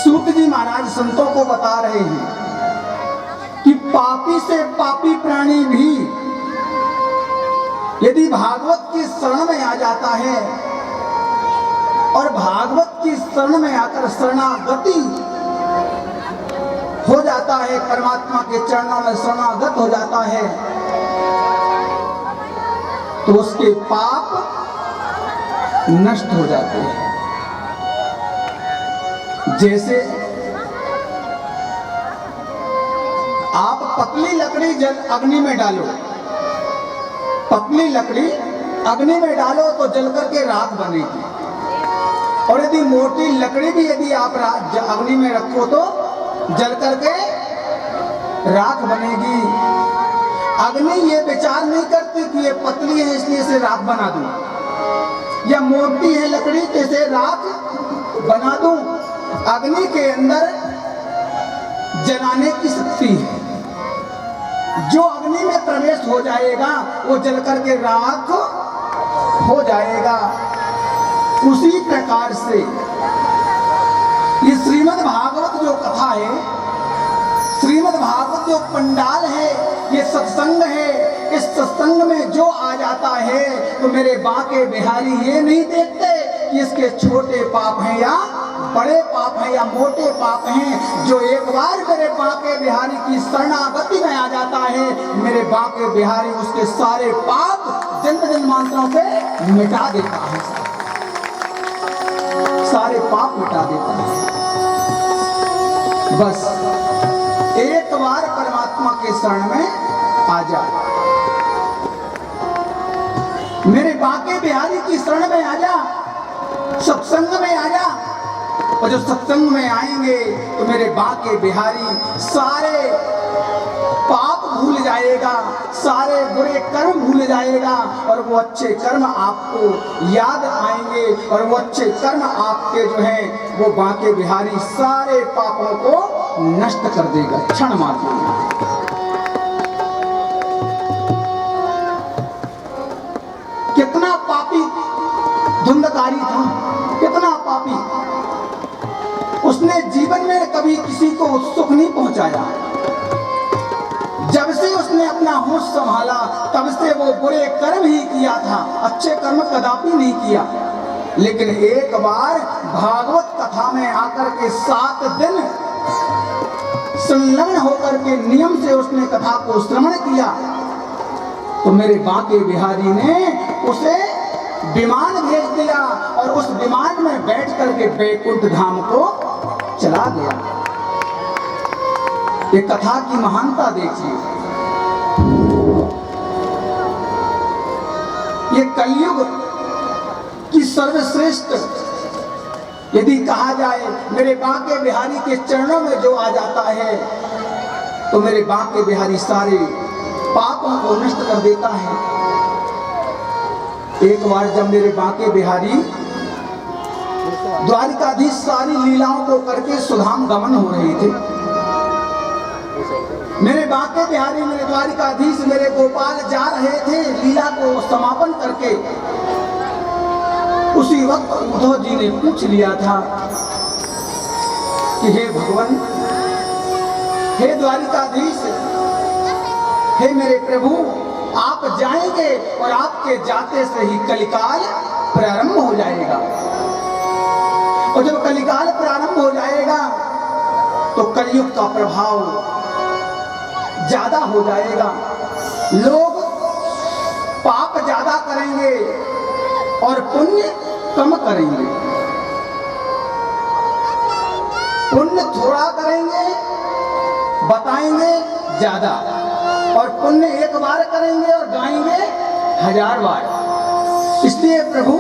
सूत जी महाराज संतों को बता रहे हैं कि पापी से पापी प्राणी भी यदि भागवत की शरण में आ जाता है और भागवत की शरण में आकर शरणागति हो जाता है, परमात्मा के चरणों में शरणागत हो जाता है, तो उसके पाप नष्ट हो जाते हैं। जैसे आप पतली लकड़ी जल अग्नि में डालो, पतली लकड़ी अग्नि में डालो तो जल करके राख बनेगी, और यदि मोटी लकड़ी भी यदि आप अग्नि में रखो तो जल करके राख बनेगी। अग्नि ये विचार नहीं करती कि ये पतली है इसलिए इसे राख बना दूं, या मोटी है लकड़ी तो इसे राख बना दूं। अग्नि के अंदर जलाने की शक्ति है, जो अग्नि में प्रवेश हो जाएगा वो जल करके राख हो जाएगा। उसी प्रकार से ये श्रीमद् भागवत जो कथा है, श्रीमद् भागवत जो पंडाल है, ये सत्संग है, इस सत्संग में जो आ जाता है तो मेरे बांके बिहारी ये नहीं देखते कि इसके छोटे पाप हैं या बड़े पाप हैं या मोटे पाप हैं। जो एक बार मेरे बांके बिहारी की शरणागति में आ जाता है, मेरे बांके बिहारी उसके सारे पाप जन्म जन्मांतरों से मिटा देता है, सारे पाप मिटा देता है। बस एक बार परमात्मा के शरण में आ जा, मेरे बांके बिहारी की शरण में आ जा, सत्संग में आ जा, और जो सत्संग में आएंगे तो मेरे बांके बिहारी सारे पाप भूल जाएगा, सारे बुरे कर्म भूल जाएगा, और वो अच्छे कर्म आपको याद आएंगे, और वो अच्छे कर्म आपके जो हैं वो बांके बिहारी सारे पापों को नष्ट कर देगा क्षण मात्र में। कितना पापी धुंधकारी था, कितना पापी, उसने जीवन में कभी किसी को सुख नहीं पहुंचाया। जब से उसने अपना होश संभाला तब से वो बुरे कर्म ही किया था, अच्छे कर्म कदापि नहीं किया। लेकिन एक बार भागवत कथा में आकर के 7 दिन संलग्न होकर के नियम से उसने कथा को श्रवण किया, तो मेरे बांके बिहारी ने उसे विमान भेज दिया, और उस विमान में बैठ करके बैकुंठ धाम को चला गया। ये कथा की महानता देखिए। ये कलयुग की सर्वश्रेष्ठ यदि कहा जाए, मेरे बांके बिहारी के चरणों में जो आ जाता है तो मेरे बांके बिहारी सारे पापों को नष्ट कर देता है। एक बार जब मेरे बांके बिहारी द्वारिकाधीश सारी लीलाओं को करके सुधाम गमन हो रही थी, मेरे बांके बिहारी मेरे द्वारिकाधीश मेरे गोपाल जा रहे थे लीला को समापन करके। उसी वक्त उद्धव जी ने पूछ लिया था कि हे भगवान, हे द्वारिकाधीश, हे मेरे प्रभु, आप जाएंगे और आपके जाते से ही कलिकाल प्रारंभ हो जाएगा, और जब कलिकाल प्रारंभ हो जाएगा तो कलयुग का प्रभाव ज्यादा हो जाएगा, लोग पाप ज्यादा करेंगे और पुण्य कम करेंगे। पुण्य थोड़ा करेंगे, बताएंगे ज्यादा, और पुण्य एक बार करेंगे और गाएंगे 1000 बार। इसलिए प्रभु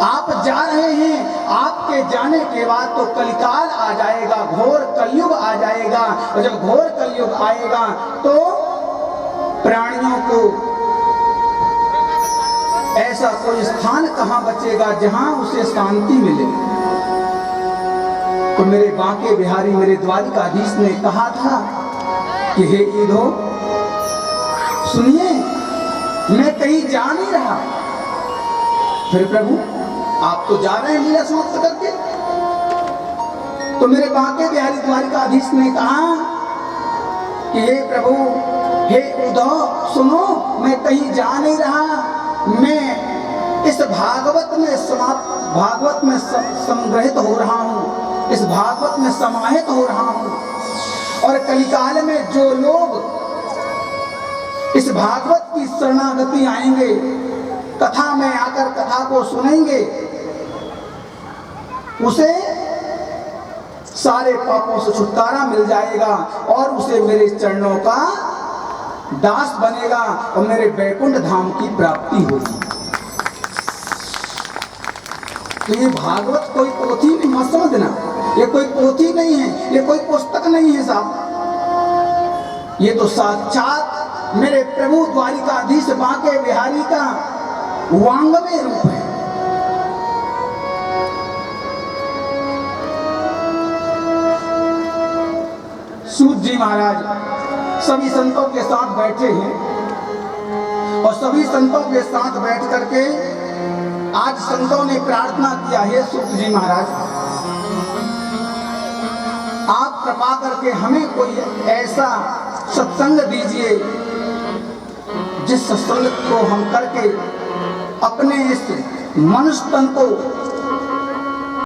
आप जा रहे हैं, आपके जाने के बाद तो कलिकाल आ जाएगा, घोर कलयुग आ जाएगा, और जब घोर कलयुग आएगा तो प्राणियों को ऐसा कोई स्थान कहां बचेगा जहां उसे शांति मिले। तो मेरे बांके बिहारी मेरे द्वारिकाधीश ने कहा था कि हे ईधो सुनिए, मैं कहीं जा नहीं रहा। फिर प्रभु आप तो जा रहे हैं लीला समाप्त करके, तो मेरे बांके बिहारी द्वारिकाधीश ने कहा कि हे प्रभु, हे उद्धव, सुनो, मैं कहीं जा नहीं रहा, मैं इस भागवत में संग्रहित हो रहा हूँ, इस भागवत में समाहित हो रहा हूँ। और कलिकाल में जो लोग इस भागवत की शरणागति आएंगे, कथा में आकर कथा को सुनेंगे, उसे सारे पापों से छुटकारा मिल जाएगा और उसे मेरे चरणों का दास बनेगा और मेरे वैकुंठ धाम की प्राप्ति होगी। तो ये भागवत कोई पोथी नहीं, मत समझना, ये कोई पोथी नहीं है, ये कोई पुस्तक नहीं है साहब, ये तो साक्षात मेरे प्रभु द्वारिकाधीश बांके बिहारी का वांगमय रूप है। सूत जी महाराज सभी संतों के साथ बैठे हैं और सभी संतों के साथ बैठ करके आज संतों ने प्रार्थना किया है, सूत जी महाराज आप कृपा करके हमें कोई ऐसा सत्संग दीजिए जिस सत्संग को हम करके अपने इस मनुष्य तन को